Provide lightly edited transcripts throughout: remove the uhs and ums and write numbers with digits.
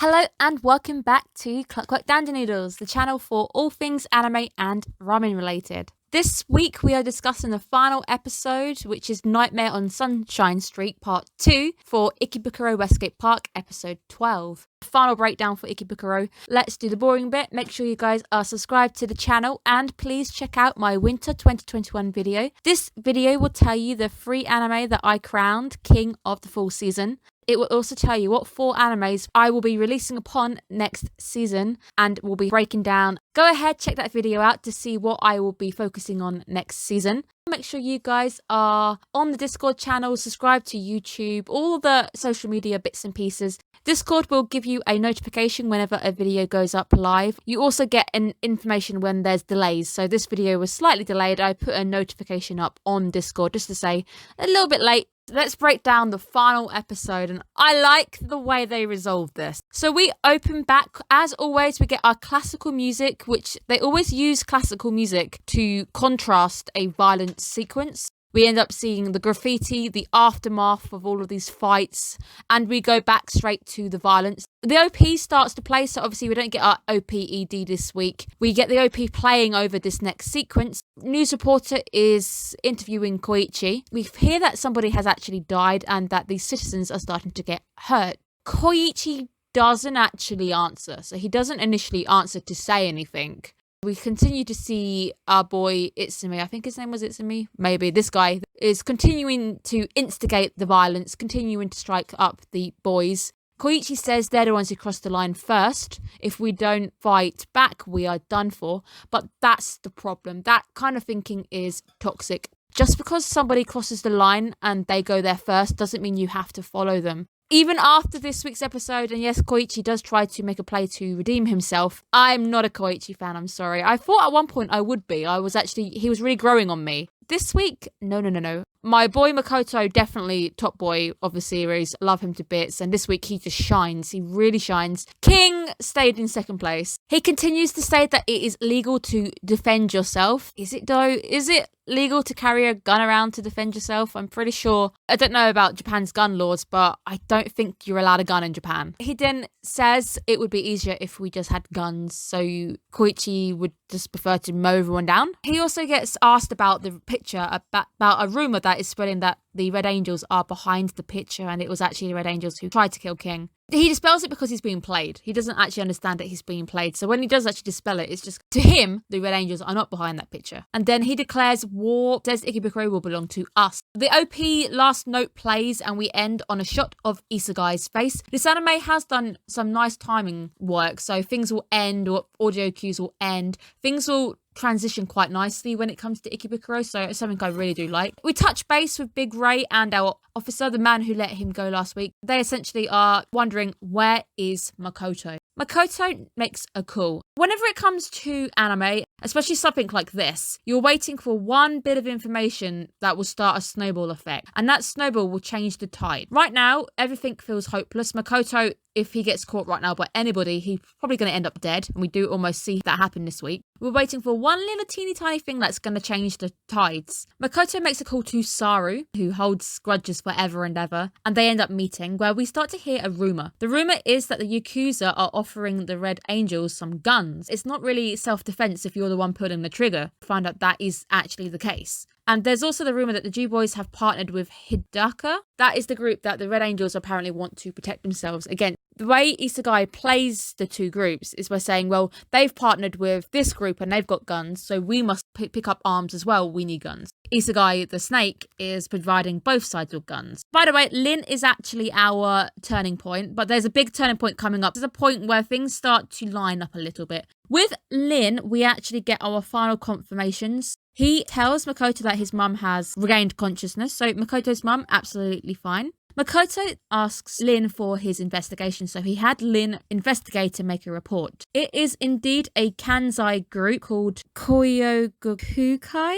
Hello and welcome back to Clockwork Noodles, the channel for all things anime and ramen related. This week we are discussing the final episode, which is Nightmare on Sunshine Street Part 2 for Ikebukuro West Gate Park, episode 12. Final breakdown for Ikebukuro. Let's do the boring bit. Make sure you guys are subscribed to the channel and please check out my Winter 2021 video. This video will tell you the 3 anime that I crowned King of the Fall season. It will also tell you what 4 animes I will be releasing upon next season and will be breaking down. Go ahead, check that video out to see what I will be focusing on next season. Make sure you guys are on the Discord channel, subscribe to YouTube, all the social media bits and pieces. Discord will give you a notification whenever a video goes up live. You also get an information when there's delays. So this video was slightly delayed. I put a notification up on Discord just to say a little bit late. Let's break down the final episode, and I like the way they resolved this. So we open back, as always, we get our classical music, which they always use classical music to contrast a violent sequence. We end up seeing the graffiti, the aftermath of all of these fights, and we go back straight to the violence. The OP starts to play, so obviously we don't get our OPED this week. We get the OP playing over this next sequence. News reporter is interviewing Koichi. We hear that somebody has actually died and that these citizens are starting to get hurt. Koichi doesn't actually answer, so he doesn't initially answer to say anything. We continue to see our boy Itsumi, I think his name was Itsumi, maybe, this guy is continuing to instigate the violence, continuing to strike up the boys. Koichi says they're the ones who crossed the line first. If we don't fight back, we are done for. But that's the problem. That kind of thinking is toxic. Just because somebody crosses the line and they go there first doesn't mean you have to follow them. Even after this week's episode, and yes, Koichi does try to make a play to redeem himself, I'm not a Koichi fan, I'm sorry. I thought at one point I would be. He was really growing on me. This week, no. My boy Makoto, definitely top boy of the series. Love him to bits. And this week he just shines. He really shines. King stayed in second place. He continues to say that it is legal to defend yourself. Is it though? Is it legal to carry a gun around to defend yourself? I'm pretty sure. I don't know about Japan's gun laws, but I don't think you're allowed a gun in Japan. He then says it would be easier if we just had guns. So Koichi would just prefer to mow everyone down. He also gets asked about the picture, about a rumor that is spreading that the Red Angels are behind the picture and it was actually the Red Angels who tried to kill King. He dispels it because he's being played. He doesn't actually understand that he's being played. So when he does actually dispel it, it's just, to him, the Red Angels are not behind that picture. And then he declares war, says Ikebukuro will belong to us. The OP last note plays and we end on a shot of Isagai's face. This anime has done some nice timing work. So things will end, or audio cues will end. Things will transition quite nicely when it comes to Ikebukuro, so it's something I really do like. We touch base with Big Ray and our officer, the man who let him go last week. They essentially are wondering, where is Makoto? Makoto makes a call. Whenever it comes to anime, especially something like this, you're waiting for one bit of information that will start a snowball effect, and that snowball will change the tide. Right now, everything feels hopeless. Makoto, if he gets caught right now by anybody, he's probably going to end up dead, and we do almost see that happen this week. We're waiting for one little teeny tiny thing that's going to change the tides. Makoto makes a call to Saru, who holds grudges forever and ever, and they end up meeting, where we start to hear a rumor. The rumor is that the Yakuza are offering the Red Angels some guns. It's not really self-defense if you're the one pulling the trigger. Find out that is actually the case. And there's also the rumor that the G-Boys have partnered with Hidaka. That is the group that the Red Angels apparently want to protect themselves against. The way Isegai plays the two groups is by saying, well, they've partnered with this group and they've got guns, so we must pick up arms as well. We need guns. Isegai, the snake, is providing both sides with guns. By the way, Lin is actually our turning point, but there's a big turning point coming up. There's a point where things start to line up a little bit. With Lin, we actually get our final confirmations. He tells Makoto that his mum has regained consciousness, so Makoto's mum, absolutely fine. Makoto asks Lin for his investigation, so he had Lin investigate and make a report. It is indeed a Kansai group called Kyogokukai.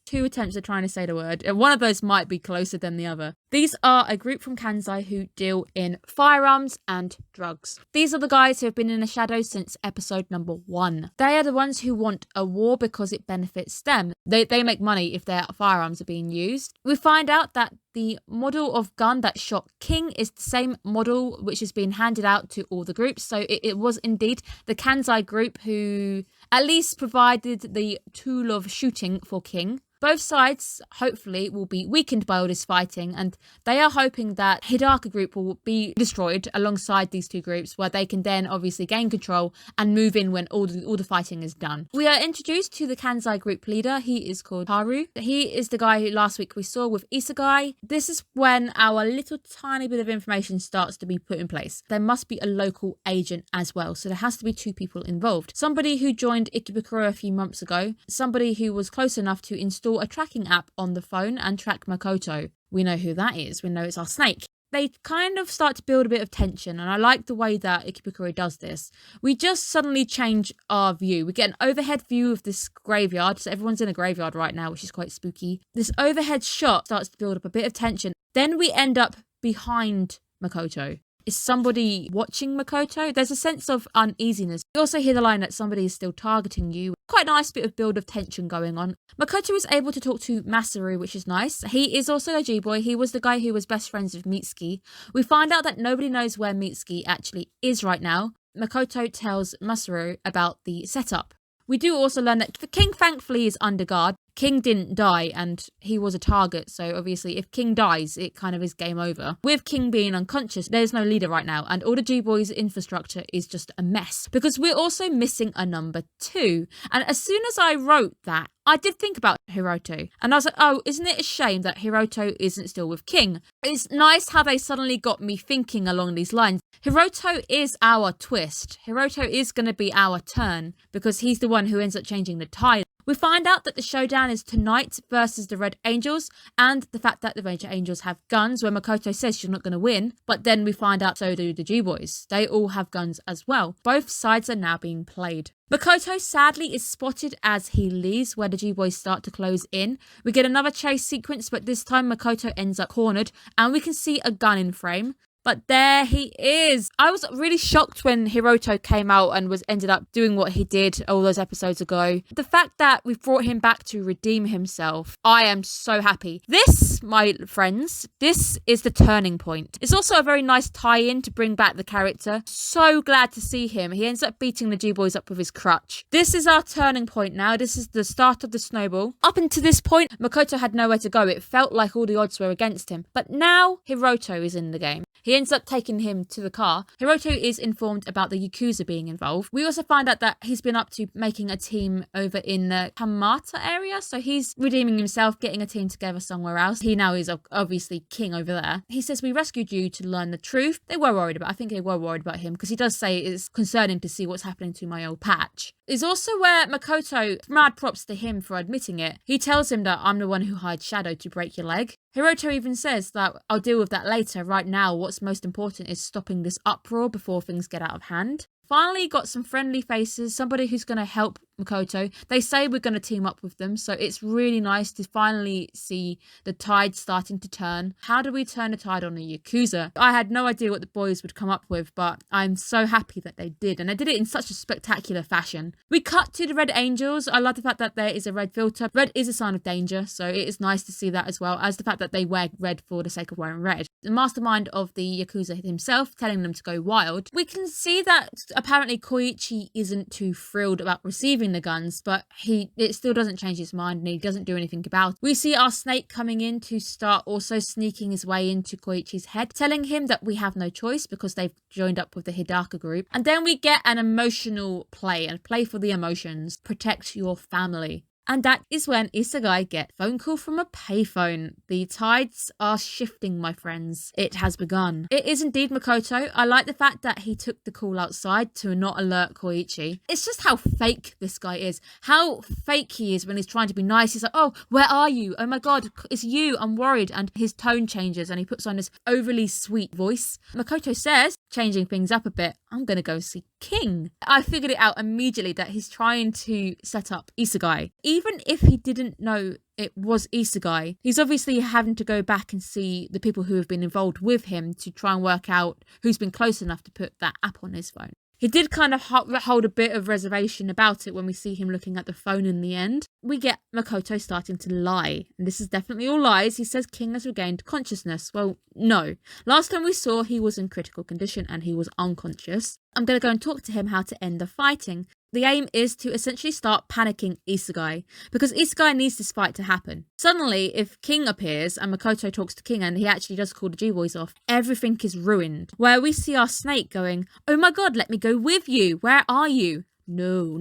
Two attempts at trying to say the word. One of those might be closer than the other. These are a group from Kansai who deal in firearms and drugs. These are the guys who have been in the shadows since episode number 1. They are the ones who want a war because it benefits them. They make money if their firearms are being used. We find out that the model of gun that shot King is the same model which has been handed out to all the groups. So it was indeed the Kansai group who at least provided the tool of shooting for King. Both sides, hopefully, will be weakened by all this fighting, and they are hoping that Hidaka group will be destroyed alongside these two groups, where they can then obviously gain control and move in when all the fighting is done. We are introduced to the Kansai group leader. He is called Haru. He is the guy who last week we saw with Isegai. This is when our little tiny bit of information starts to be put in place. There must be a local agent as well, so there has to be two people involved. Somebody who joined Ikebukuro a few months ago, somebody who was close enough to install a tracking app on the phone and track Makoto. We know who that is. We know it's our snake. They kind of start to build a bit of tension, and I like the way that Ikebukuro does this. We just suddenly change our view. We get an overhead view of this graveyard, so everyone's in a graveyard right now, which is quite spooky. This overhead shot starts to build up a bit of tension. Then we end up behind Makoto. Is somebody watching Makoto? There's a sense of uneasiness. You also hear the line that somebody is still targeting you. Quite a nice bit of build of tension going on. Makoto is able to talk to Masaru, which is nice. He is also a G-boy. He was the guy who was best friends with Mitsuki. We find out that nobody knows where Mitsuki actually is right now. Makoto tells Masaru about the setup. We do also learn that the King thankfully is under guard. King didn't die and he was a target, so obviously if King dies it kind of is game over. With King being unconscious, there's no leader right now and all the G-Boys infrastructure is just a mess because we're also missing a number 2. And as soon as I wrote that, I did think about Hiroto and I was like, oh, isn't it a shame that Hiroto isn't still with King? It's nice how they suddenly got me thinking along these lines. Hiroto is our twist. Hiroto is going to be our turn because he's the one who ends up changing the tide. We find out that the showdown is tonight versus the Red Angels and the fact that the Red Angels have guns where Makoto says she's not going to win, but then we find out so do the G-Boys. They all have guns as well. Both sides are now being played. Makoto sadly is spotted as he leaves where the G-Boys start to close in. We get another chase sequence, but this time Makoto ends up cornered and we can see a gun in frame. But there he is. I was really shocked when Hiroto came out and ended up doing what he did all those episodes ago. The fact that we've brought him back to redeem himself, I am so happy. This, my friends, this is the turning point. It's also a very nice tie-in to bring back the character. So glad to see him. He ends up beating the G-Boys up with his crutch. This is our turning point now. This is the start of the snowball. Up until this point, Makoto had nowhere to go. It felt like all the odds were against him. But now, Hiroto is in the game. He ends up taking him to the car. Hiroto is informed about the Yakuza being involved. We also find out that he's been up to making a team over in the Kamata area. So he's redeeming himself, getting a team together somewhere else. He now is obviously king over there. He says, we rescued you to learn the truth. I think they were worried about him because he does say it's concerning to see what's happening to my old patch. Is also where Makoto, mad props to him for admitting it. He tells him that I'm the one who hired Shadow to break your leg. Hiroto even says that I'll deal with that later. Right now, what's most important is stopping this uproar before things get out of hand. Finally got some friendly faces, somebody who's going to help Makoto. They say we're going to team up with them, so it's really nice to finally see the tide starting to turn. How do we turn the tide on the Yakuza? I had no idea what the boys would come up with, but I'm so happy that they did, and they did it in such a spectacular fashion. We cut to the Red Angels. I love the fact that there is a red filter. Red is a sign of danger, so it is nice to see that as well as the fact that they wear red for the sake of wearing red. The mastermind of the Yakuza himself telling them to go wild. We can see that apparently Koichi isn't too thrilled about receiving the guns, but it still doesn't change his mind and he doesn't do anything about it. We see our snake coming in to start also sneaking his way into Koichi's head, telling him that we have no choice because they've joined up with the Hidaka group. And then we get an emotional play, and play for the emotions. Protect your family. And that is when Isegai gets a phone call from a payphone. The tides are shifting, my friends. It has begun. It is indeed Makoto. I like the fact that he took the call outside to not alert Koichi. It's just how fake this guy is. How fake he is when he's trying to be nice. He's like, oh, where are you? Oh my God, it's you. I'm worried. And his tone changes and he puts on this overly sweet voice. Makoto says, changing things up a bit, I'm going to go see King. I figured it out immediately that he's trying to set up Isegai. Even if he didn't know it was Isegai, he's obviously having to go back and see the people who have been involved with him to try and work out who's been close enough to put that app on his phone. He did kind of hold a bit of reservation about it when we see him looking at the phone in the end. We get Makoto starting to lie, and this is definitely all lies. He says King has regained consciousness. Well, no. Last time we saw, he was in critical condition and he was unconscious. I'm going to go and talk to him how to end the fighting. The aim is to essentially start panicking Isekai, because Isekai needs this fight to happen. Suddenly, if King appears and Makoto talks to King and he actually does call the G-Boys off, everything is ruined. Where we see our snake going, "Oh my god, let me go with you. Where are you?" No.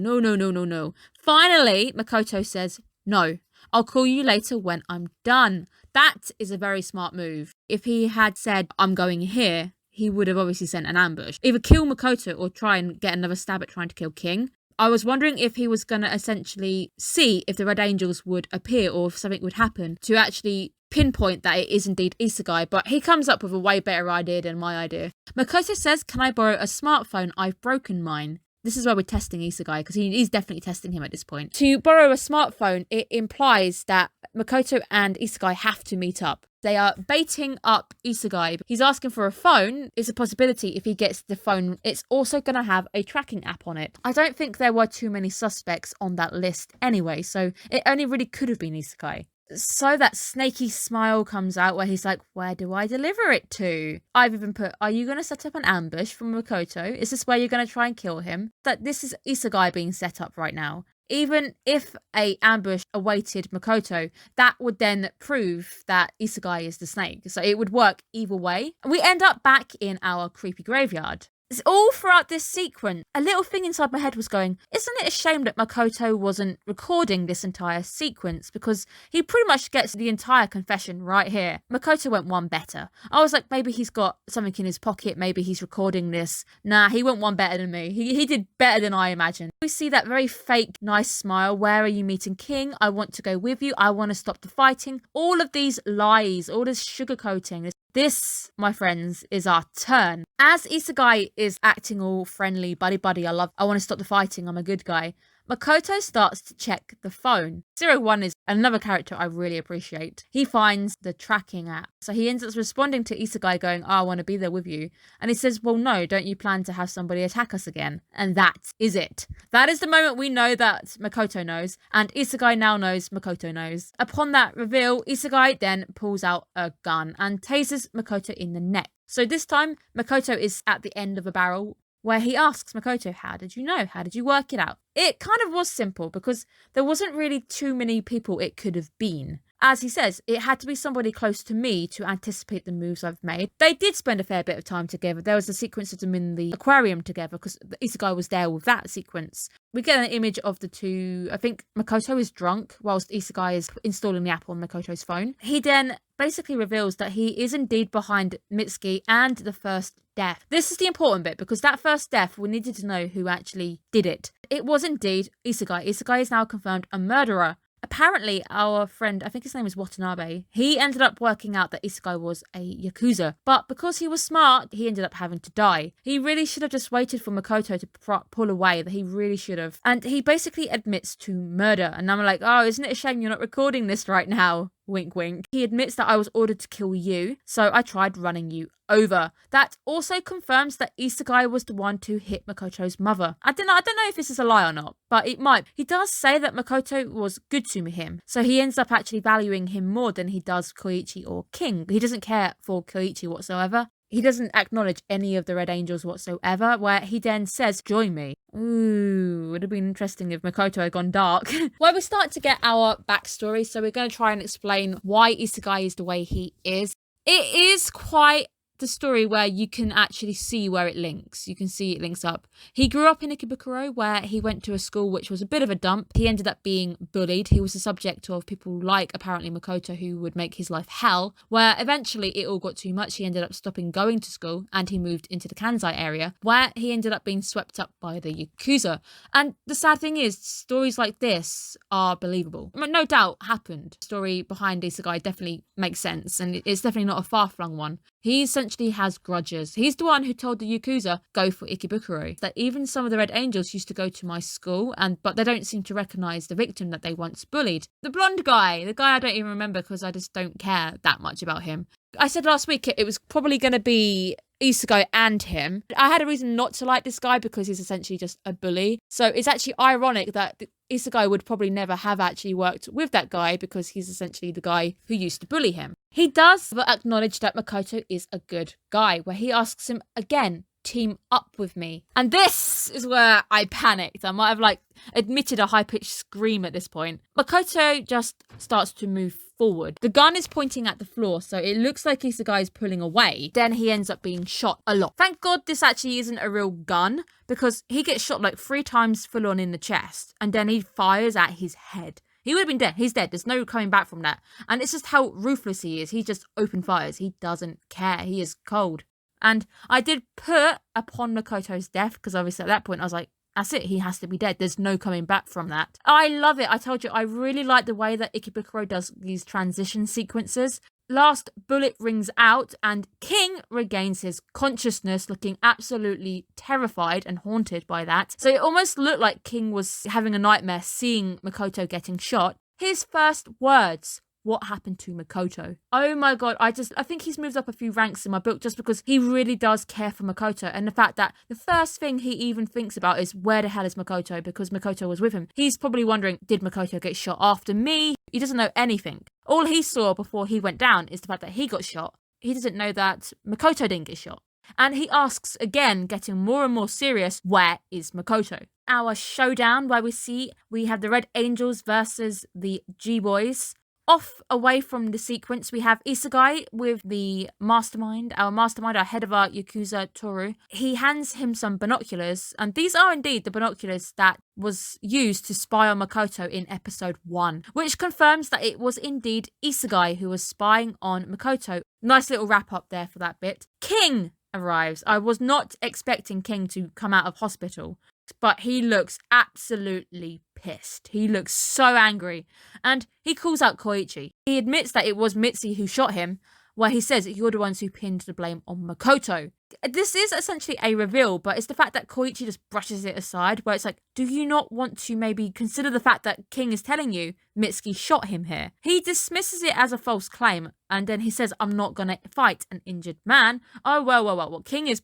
Finally, Makoto says, "No, I'll call you later when I'm done." That is a very smart move. If he had said, "I'm going here," he would have obviously sent an ambush. Either kill Makoto or try and get another stab at trying to kill King. I was wondering if he was going to essentially see if the Red Angels would appear or if something would happen to actually pinpoint that it is indeed Isekai, but he comes up with a way better idea than my idea. Makoto says, "Can I borrow a smartphone? I've broken mine." This is where we're testing Isekai, because he's definitely testing him at this point. To borrow a smartphone, it implies that Makoto and Isekai have to meet up. They are baiting up Isekai. He's asking for a phone. It's a possibility if he gets the phone. It's also going to have a tracking app on it. I don't think there were too many suspects on that list anyway, so it only really could have been Isekai. So that snaky smile comes out where he's like, "Where do I deliver it to?" I've even put, "Are you going to set up an ambush for Makoto? Is this where you're going to try and kill him?" That this is Isekai being set up right now. Even if a ambush awaited Makoto, that would then prove that Isekai is the snake. So it would work either way. And we end up back in our creepy graveyard. It's all throughout this sequence. A little thing inside my head was going, isn't it a shame that Makoto wasn't recording this entire sequence? Because he pretty much gets the entire confession right here. Makoto went one better. I was like, maybe he's got something in his pocket. Maybe he's recording this. Nah, he went one better than me. He did better than I imagined. We see that very fake, nice smile. "Where are you meeting King? I want to go with you. I want to stop the fighting." All of these lies, all this sugarcoating. This, my friends, is our turn. As Isekai is acting all friendly, buddy, I want to stop the fighting, I'm a good guy, Makoto starts to check the phone. 01 is another character I really appreciate. He finds the tracking app. So he ends up responding to Isekai going, "Oh, I want to be there with you." And he says, "Well, no, don't you plan to have somebody attack us again?" And that is it. That is the moment we know that Makoto knows. And Isekai now knows Makoto knows. Upon that reveal, Isekai then pulls out a gun and tases Makoto in the neck. So this time, Makoto is at the end of a barrel, where he asks Makoto, "How did you know? How did you work it out?" It kind of was simple because there wasn't really too many people it could have been. As he says, it had to be somebody close to me to anticipate the moves I've made. They did spend a fair bit of time together. There was a sequence of them in the aquarium together because Isekai was there with that sequence. We get an image of the two. I think Makoto is drunk whilst Isekai is installing the app on Makoto's phone. He then basically reveals that he is indeed behind Mitsuki and the first death. This is the important bit because that first death, we needed to know who actually did it. It was indeed Isekai. Isekai is now confirmed a murderer. Apparently, our friend, I think his name is Watanabe, he ended up working out that Isekai was a Yakuza. But because he was smart, he ended up having to die. He really should have just waited for Makoto to pull away, that he really should have. And he basically admits to murder. And I'm like, "Oh, isn't it a shame you're not recording this right now?" Wink, wink. He admits that I was ordered to kill you, so I tried running you over. That also confirms that Isekai was the one to hit Makoto's mother. I don't know if this is a lie or not, but it might. He does say that Makoto was good to him, so he ends up actually valuing him more than he does Koichi or King. He doesn't care for Koichi whatsoever. He doesn't acknowledge any of the Red Angels whatsoever, where he then says, "Join me." Ooh, would have been interesting if Makoto had gone dark. Well, we start to get our backstory, so we're going to try and explain why Isekai is the way he is. It is quite the story where you can actually see where it links. You can see it links up. He grew up in Ikebukuro, where he went to a school which was a bit of a dump. He ended up being bullied. He was the subject of people like apparently Makoto who would make his life hell, where eventually it all got too much. He ended up stopping going to school and he moved into the Kansai area, where he ended up being swept up by the Yakuza. And the sad thing is, stories like this are believable. No doubt happened. The story behind Isekai definitely makes sense, and it's definitely not a far-flung one. He essentially has grudges. He's the one who told the Yakuza, "Go for Ikebukuro." That even some of the Red Angels used to go to my school, but they don't seem to recognise the victim that they once bullied. The blonde guy, the guy I don't even remember because I just don't care that much about him. I said last week it was probably going to be Isegai and him. I had a reason not to like this guy because he's essentially just a bully. So it's actually ironic that Isegai would probably never have actually worked with that guy because he's essentially the guy who used to bully him. He does acknowledge that Makoto is a good guy, where he asks him again, team up with me. And this is where I panicked. I might have admitted a high-pitched scream at this point. Makoto just starts to move forward. The gun is pointing at the floor, so it looks like Isegai is pulling away. Then he ends up being shot a lot. Thank God this actually isn't a real gun, because he gets shot 3 times full on in the chest, and then he fires at his head. He would have been dead. He's dead. There's no coming back from that. And it's just how ruthless he is. He just open fires. He doesn't care. He is cold. And I did put upon Makoto's death, because obviously at that point I was like, that's it, he has to be dead. There's no coming back from that. I love it. I told you, I really like the way that Ikebukuro does these transition sequences. Last bullet rings out and King regains his consciousness, looking absolutely terrified and haunted by that. So it almost looked like King was having a nightmare seeing Makoto getting shot. His first words: what happened to Makoto? Oh my God, I think he's moved up a few ranks in my book just because he really does care for Makoto. And the fact that the first thing he even thinks about is where the hell is Makoto, because Makoto was with him. He's probably wondering, did Makoto get shot after me? He doesn't know anything. All he saw before he went down is the fact that he got shot. He doesn't know that Makoto didn't get shot. And he asks again, getting more and more serious, where is Makoto? Our showdown where we have the Red Angels versus the G-Boys. Off away from the sequence, we have Isegai with the mastermind, our head of our Yakuza, Toru. He hands him some binoculars, and these are indeed the binoculars that was used to spy on Makoto in episode 1, which confirms that it was indeed Isegai who was spying on Makoto. Nice little wrap up there for that bit. King arrives. I was not expecting King to come out of hospital, but he looks absolutely pissed. He looks so angry. And he calls out Koichi. He admits that it was Mitsuki who shot him, where he says you're the ones who pinned the blame on Makoto. This is essentially a reveal, but it's the fact that Koichi just brushes it aside, where it's like, do you not want to maybe consider the fact that King is telling you Mitsuki shot him here? He dismisses it as a false claim, and then he says, I'm not gonna fight an injured man. Oh, well, King is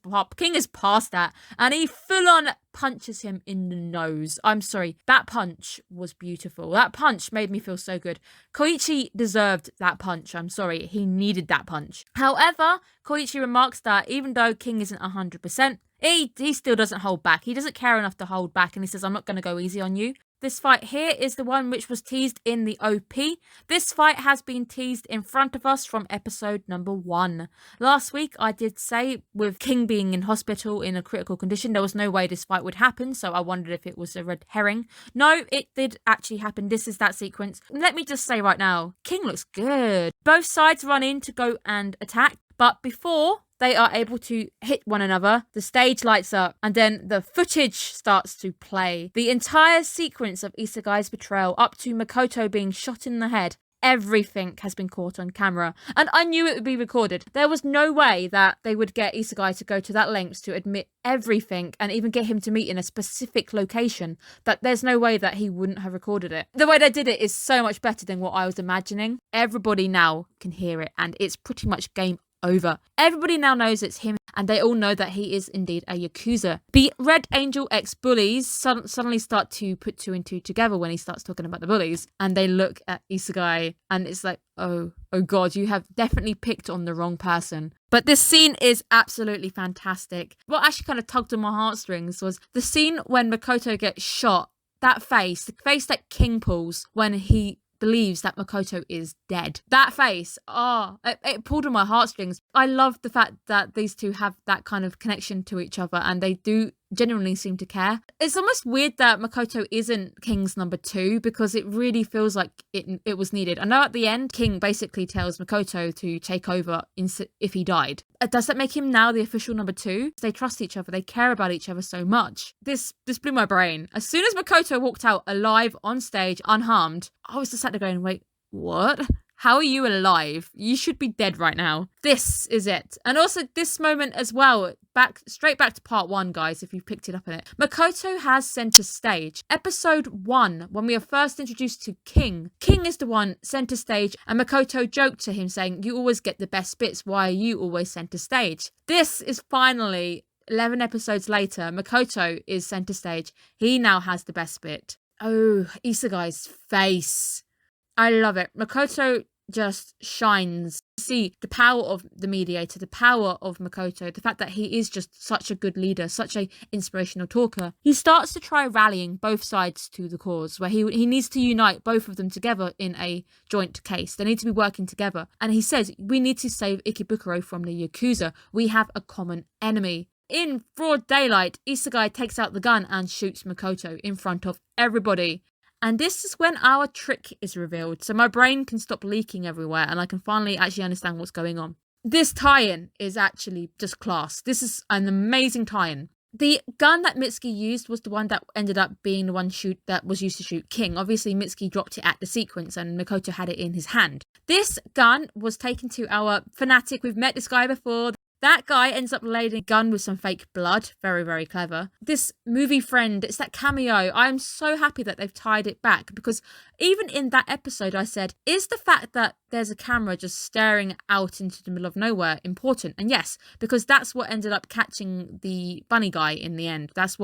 past that, and he full on punches him in the nose. I'm sorry, that punch was beautiful. That punch made me feel so good. Koichi deserved that punch. I'm sorry, he needed that punch. However, Koichi remarks that even though King isn't 100%, he still doesn't hold back. He doesn't care enough to hold back, and he says, I'm not going to go easy on you. This fight here is the one which was teased in the OP. This fight has been teased in front of us from episode number 1. Last week, I did say with King being in hospital in a critical condition, there was no way this fight would happen, so I wondered if it was a red herring. No, it did actually happen. This is that sequence. Let me just say right now, King looks good. Both sides run in to go and attack, but before they are able to hit one another, the stage lights up, and then the footage starts to play. The entire sequence of Isegai's betrayal up to Makoto being shot in the head, everything has been caught on camera. And I knew it would be recorded. There was no way that they would get Isegai to go to that lengths to admit everything and even get him to meet in a specific location, that there's no way that he wouldn't have recorded it. The way they did it is so much better than what I was imagining. Everybody now can hear it, and it's pretty much game over. Everybody now knows it's him, and they all know that he is indeed a Yakuza. The Red Angel ex-bullies suddenly start to put 2 and 2 together when he starts talking about the bullies, and they look at Isegai, and it's like, oh God, you have definitely picked on the wrong person. But this scene is absolutely fantastic. What actually kind of tugged on my heartstrings was the scene when Makoto gets shot. That face, the face that King pulls when he believes that Makoto is dead. That face, it pulled on my heartstrings. I love the fact that these two have that kind of connection to each other, and they do genuinely seem to care. It's almost weird that Makoto isn't King's number 2, because it really feels like it was needed. I know at the end, King basically tells Makoto to take over if he died. Does that make him now the official number 2? They trust each other. They care about each other so much. This blew my brain. As soon as Makoto walked out alive on stage, unharmed, I was just sat there going, wait, what? How are you alive? You should be dead right now. This is it. And also this moment as well, straight back to part 1, guys, if you've picked it up in it. Makoto has center stage. Episode 1, when we are first introduced to King. King is the one center stage, and Makoto joked to him saying, you always get the best bits. Why are you always center stage? This is finally 11 episodes later. Makoto is center stage. He now has the best bit. Oh, Isagai's face. I love it. Makoto just shines. See the power of the mediator, the power of Makoto, the fact that he is just such a good leader, such a inspirational talker. He starts to try rallying both sides to the cause, where he needs to unite both of them together in a joint case. They need to be working together. And he says, we need to save Ikebukuro from the Yakuza. We have a common enemy. In broad daylight, Isegai takes out the gun and shoots Makoto in front of everybody. And this is when our trick is revealed. So my brain can stop leaking everywhere and I can finally actually understand what's going on. This tie-in is actually just class. This is an amazing tie-in. The gun that Mitsuki used was the one that ended up being the one that was used to shoot King. Obviously, Mitsuki dropped it at the sequence and Makoto had it in his hand. This gun was taken to our fanatic. We've met this guy before. That guy ends up lading a gun with some fake blood. Very, very clever. This movie friend, it's that cameo. I'm so happy that they've tied it back, because even in that episode I said, is the fact that there's a camera just staring out into the middle of nowhere important? And yes, because that's what ended up catching the bunny guy in the end. That's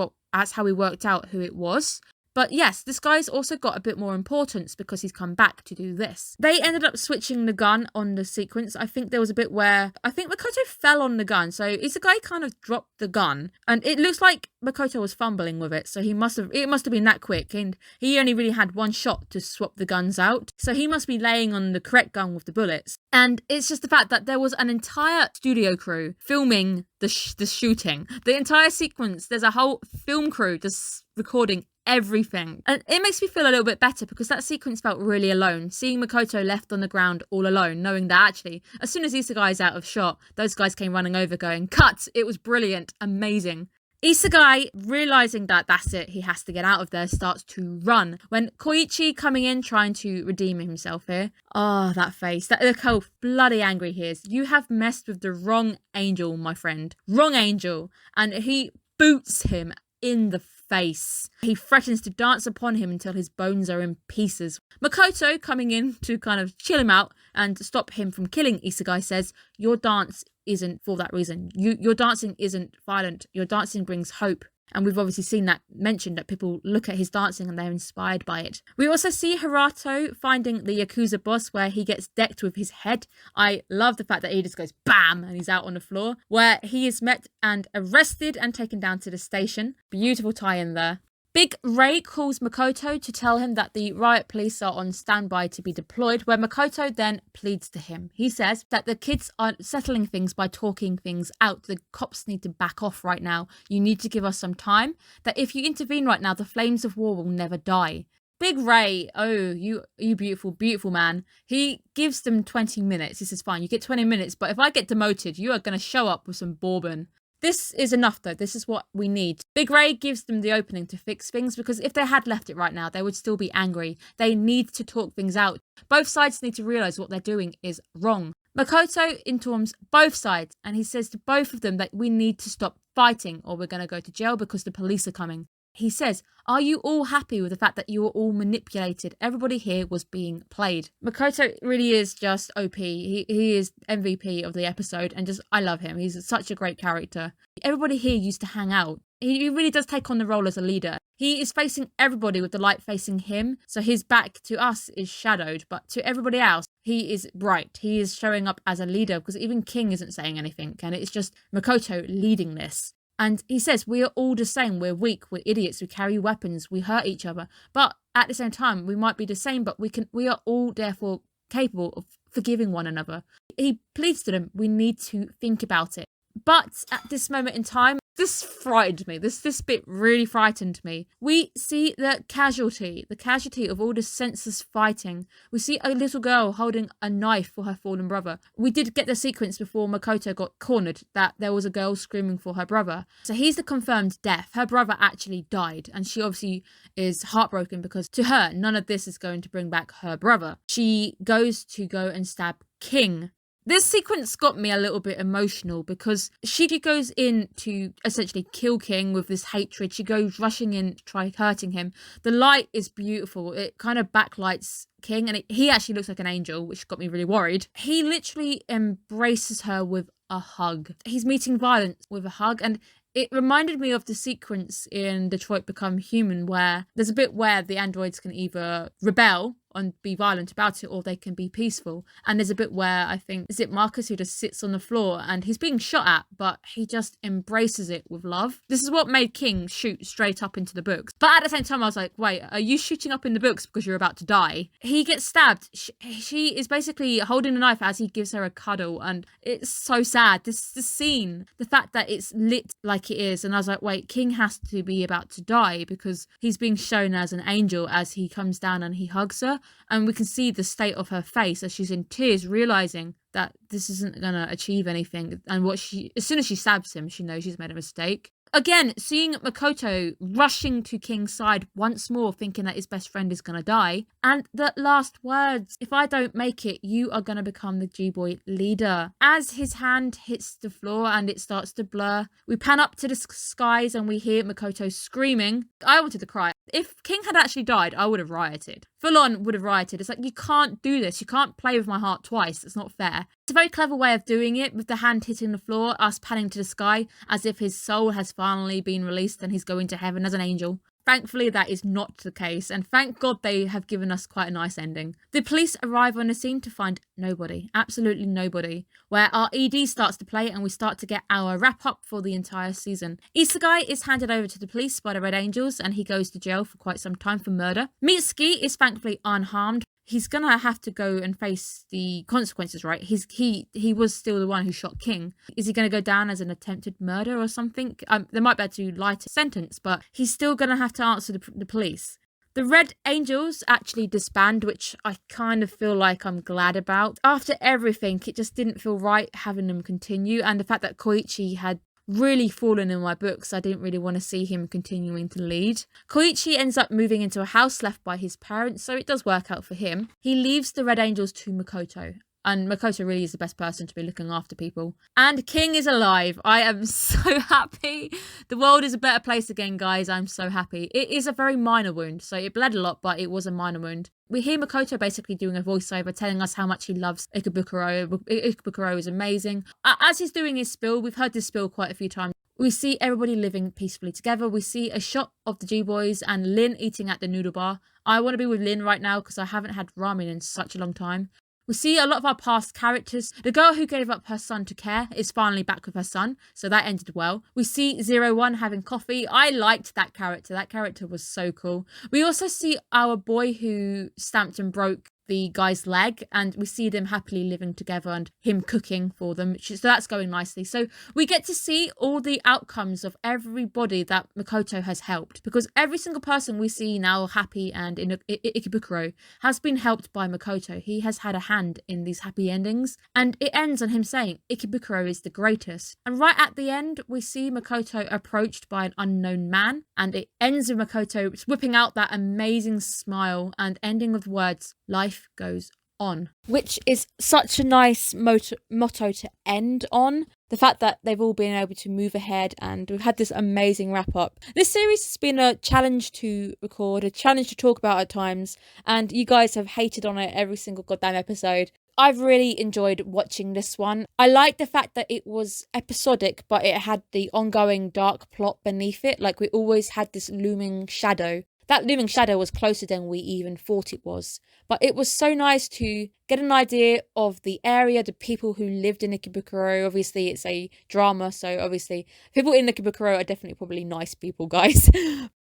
how we worked out who it was. But yes, this guy's also got a bit more importance because he's come back to do this. They ended up switching the gun on the sequence. I think there was a bit where I think Makoto fell on the gun. So Isegai kind of dropped the gun and it looks like Makoto was fumbling with it. So it must have been that quick, and he only really had one shot to swap the guns out. So he must be laying on the correct gun with the bullets. And it's just the fact that there was an entire studio crew filming the shooting. The entire sequence, there's a whole film crew just recording everything. And it makes me feel a little bit better because that sequence felt really alone. Seeing Makoto left on the ground all alone, knowing that actually, as soon as Isegai is out of shot, those guys came running over going, cut! It was brilliant, amazing. Isegai, realising that that's it, he has to get out of there, starts to run. When Koichi coming in, trying to redeem himself here. Oh, that face. Look how bloody angry he is. You have messed with the wrong angel, my friend. Wrong angel. And he boots him in the face. He threatens to dance upon him until his bones are in pieces. Makoto, coming in to kind of chill him out and stop him from killing Isegai, says, your dance isn't for that reason. Your dancing isn't violent. Your dancing brings hope. And we've obviously seen that mentioned, that people look at his dancing and they're inspired by it. We also see Hirato finding the Yakuza boss where he gets decked with his head. I love the fact that he just goes BAM and he's out on the floor, where he is met and arrested and taken down to the station. Beautiful tie-in there. Big Ray calls Makoto to tell him that the riot police are on standby to be deployed, where Makoto then pleads to him. He says that the kids are settling things by talking things out. The cops need to back off right now. You need to give us some time. That if you intervene right now, the flames of war will never die. Big Ray, oh, you beautiful, beautiful man. He gives them 20 minutes. This is fine. You get 20 minutes, but if I get demoted, you are going to show up with some bourbon. This is enough, though. This is what we need. Big Ray gives them the opening to fix things, because if they had left it right now, they would still be angry. They need to talk things out. Both sides need to realise what they're doing is wrong. Makoto informs both sides, and he says to both of them that we need to stop fighting or we're going to go to jail because the police are coming. He says, are you all happy with the fact that you were all manipulated? Everybody here was being played. Makoto really is just OP. He is MVP of the episode, and just, I love him. He's such a great character. Everybody here used to hang out. He really does take on the role as a leader. He is facing everybody with the light facing him. So his back to us is shadowed, but to everybody else, he is bright. He is showing up as a leader, because even King isn't saying anything. And it's just Makoto leading this. And he says, we are all the same. We're weak. We're idiots. We carry weapons. We hurt each other. But at the same time, we might be the same, but we are all therefore capable of forgiving one another. He pleads to them, we need to think about it. But at this moment in time, This frightened me. This bit really frightened me. We see the casualty of all this senseless fighting. We see a little girl holding a knife for her fallen brother. We did get the sequence before Makoto got cornered that there was a girl screaming for her brother. So he's the confirmed death. Her brother actually died, and she obviously is heartbroken because to her, none of this is going to bring back her brother. She goes and stab King. This sequence got me a little bit emotional because she goes in to essentially kill King with this hatred. She goes rushing in to try hurting him. The light is beautiful. It kind of backlights King, and he actually looks like an angel, which got me really worried. He literally embraces her with a hug. He's meeting violence with a hug, and it reminded me of the sequence in Detroit Become Human where there's a bit where the androids can either rebel and be violent about it, or they can be peaceful. And there's a bit where I think, is it Marcus who just sits on the floor and he's being shot at, but he just embraces it with love. This is what made King shoot straight up into the books. But at the same time, I was like, wait, are you shooting up in the books because you're about to die? He gets stabbed. She is basically holding the knife as he gives her a cuddle, and it's so sad. This scene, the fact that it's lit like it is, and I was like, wait, King has to be about to die because he's being shown as an angel as he comes down and he hugs her. And we can see the state of her face as she's in tears, realizing that this isn't going to achieve anything. And as soon as she stabs him, she knows she's made a mistake. Again, seeing Makoto rushing to King's side once more, thinking that his best friend is going to die. And the last words, if I don't make it, you are going to become the G-Boy leader. As his hand hits the floor and it starts to blur, we pan up to the skies and we hear Makoto screaming. I wanted to cry. If King had actually died, I would have rioted. Full on would have rioted. It's like, you can't do this. You can't play with my heart twice. It's not fair. It's a very clever way of doing it, with the hand hitting the floor, us panning to the sky, as if his soul has finally been released and he's going to heaven as an angel. Thankfully, that is not the case, and thank God they have given us quite a nice ending. The police arrive on the scene to find nobody, absolutely nobody, where our ED starts to play and we start to get our wrap-up for the entire season. Isegai is handed over to the police by the Red Angels, and he goes to jail for quite some time for murder. Mitsuki is thankfully unharmed. He's gonna have to go and face the consequences, right? He was still the one who shot King. Is he gonna go down as an attempted murder or something? They might be able to lighter sentence, but he's still gonna have to answer the police. The Red Angels actually disband, which I kind of feel like I'm glad about. After everything, it just didn't feel right having them continue, and the fact that Koichi had really fallen in my books, I didn't really want to see him continuing to lead. Koichi ends up moving into a house left by his parents, so it does work out for him. He leaves the Red Angels to Makoto, and Makoto really is the best person to be looking after people. And King is alive. I am so happy. The world is a better place again, guys. I'm so happy. It is a very minor wound, so it bled a lot, but it was a minor wound. We hear Makoto basically doing a voiceover telling us how much he loves Ikebukuro. Ikebukuro is amazing. As he's doing his spiel, we've heard this spiel quite a few times. We see everybody living peacefully together. We see a shot of the G-Boys and Lin eating at the noodle bar. I want to be with Lin right now because I haven't had ramen in such a long time. We see a lot of our past characters. The girl who gave up her son to Care is finally back with her son, so that ended well. We see 01 having coffee. I liked that character. That character was so cool. We also see our boy who stamped and broke the guy's leg, and we see them happily living together and him cooking for them, so that's going nicely. So we get to see all the outcomes of everybody that Makoto has helped, because every single person we see now happy and in Ikebukuro has been helped by Makoto. He has had a hand in these happy endings, and it ends on him saying Ikebukuro is the greatest. And right at the end we see Makoto approached by an unknown man, and it ends with Makoto whipping out that amazing smile and ending with words, "Life goes on," which is such a nice motto to end on. The fact that they've all been able to move ahead and we've had this amazing wrap up. This series has been a challenge to record, a challenge to talk about at times, and you guys have hated on it every single goddamn episode. I've really enjoyed watching this one. I like the fact that it was episodic, but it had the ongoing dark plot beneath it. Like, we always had this looming shadow. That looming shadow was closer than we even thought it was. But it was so nice to get an idea of the area, the people who lived in Ikebukuro. Obviously, it's a drama, so obviously people in Ikebukuro are definitely probably nice people, guys.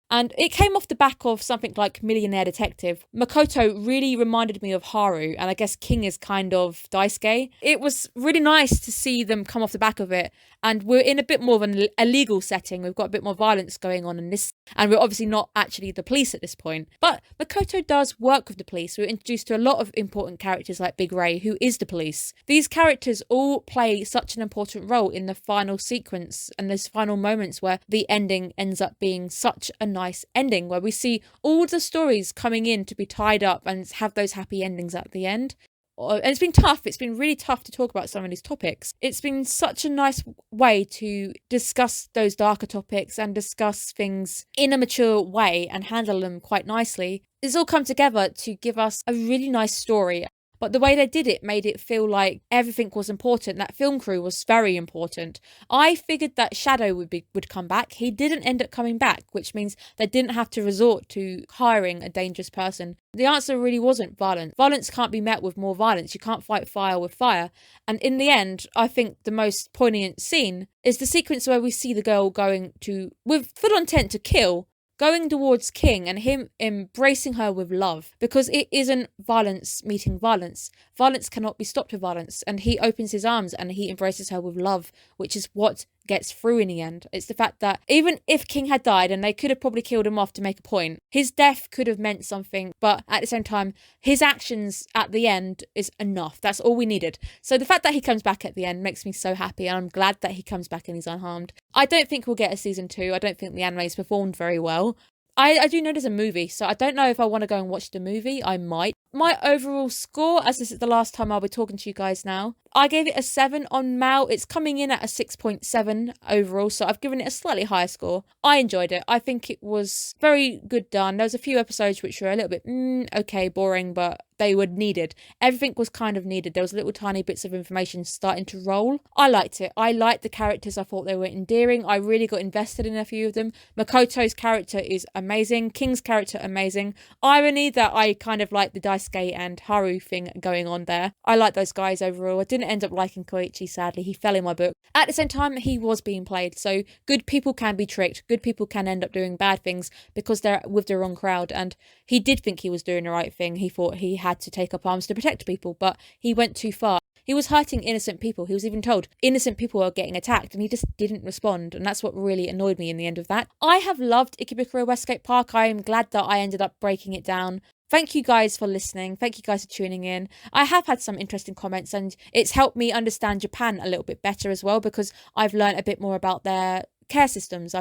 And it came off the back of something like Millionaire Detective. Makoto really reminded me of Haru, and I guess King is kind of Daisuke. It was really nice to see them come off the back of it. And we're in a bit more of a legal setting. We've got a bit more violence going on in this. And we're obviously not actually the police at this point. But Makoto does work with the police. We're introduced to a lot of important characters like Big Ray, who is the police. These characters all play such an important role in the final sequence and those final moments where the ending ends up being such a nice ending, where we see all the stories coming in to be tied up and have those happy endings at the end. And it's been tough. It's been really tough to talk about some of these topics. It's been such a nice way to discuss those darker topics and discuss things in a mature way and handle them quite nicely. It's all come together to give us a really nice story. But the way they did it made it feel like everything was important. That film crew was very important. I figured that Shadow would come back. He didn't end up coming back, which means they didn't have to resort to hiring a dangerous person. The answer really wasn't violence. Violence can't be met with more violence. You can't fight fire with fire. And in the end, I think the most poignant scene is the sequence where we see the girl going to, with full intent to kill, going towards King and him embracing her with love, because it isn't violence meeting violence. Violence cannot be stopped with violence. And he opens his arms and he embraces her with love, which is what gets through in the end. It's the fact that even if King had died, and they could have probably killed him off to make a point, his death could have meant something, but at the same time, his actions at the end is enough. That's all we needed. So the fact that he comes back at the end makes me so happy, and I'm glad that he comes back and he's unharmed. I don't think we'll get a season 2. I don't think the anime's performed very well. I do know there's a movie, so I don't know if I want to go and watch the movie. I might. My overall score, as this is the last time I'll be talking to you guys now, I gave it a 7 on Mal. It's coming in at a 6.7 overall, so I've given it a slightly higher score. I enjoyed it. I think it was very good done. There was a few episodes which were a little bit, okay, boring, but they were needed. Everything was kind of needed. There was little tiny bits of information starting to roll. I liked it. I liked the characters. I thought they were endearing. I really got invested in a few of them. Makoto's character is amazing. King's character, amazing. Irony that I kind of like the Daisuke and Haru thing going on there. I like those guys overall. I didn't end up liking Koichi, sadly. He fell in my book. At the same time, he was being played. So good people can be tricked. Good people can end up doing bad things because they're with the wrong crowd. And he did think he was doing the right thing. He thought he had to take up arms to protect people, but he went too far. He was hurting innocent people. He was even told innocent people are getting attacked, and he just didn't respond. And that's what really annoyed me in the end of that. I have loved Ikebukuro West Gate Park. I am glad that I ended up breaking it down. Thank you guys for listening. Thank you guys for tuning in. I have had some interesting comments, and it's helped me understand Japan a little bit better as well, because I've learned a bit more about their care systems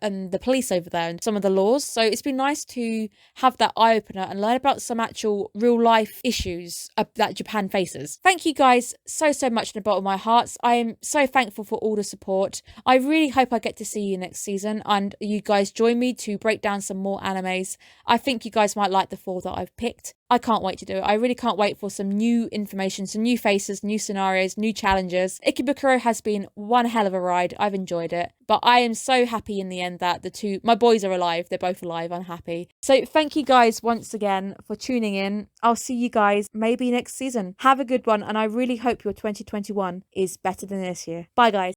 and the police over there and some of the laws. So it's been nice to have that eye-opener and learn about some actual real-life issues that Japan faces. Thank you guys so much from the bottom of my heart. I am so thankful for all the support. I really hope I get to see you next season and you guys join me to break down some more animes. I think you guys might like the 4 that I've picked. I can't wait to do it. I really can't wait for some new information, some new faces, new scenarios, new challenges. Ikebukuro has been one hell of a ride. I've enjoyed it. But I am so happy in the end that my boys are alive. They're both alive. I'm happy. So thank you guys once again for tuning in. I'll see you guys maybe next season. Have a good one. And I really hope your 2021 is better than this year. Bye guys.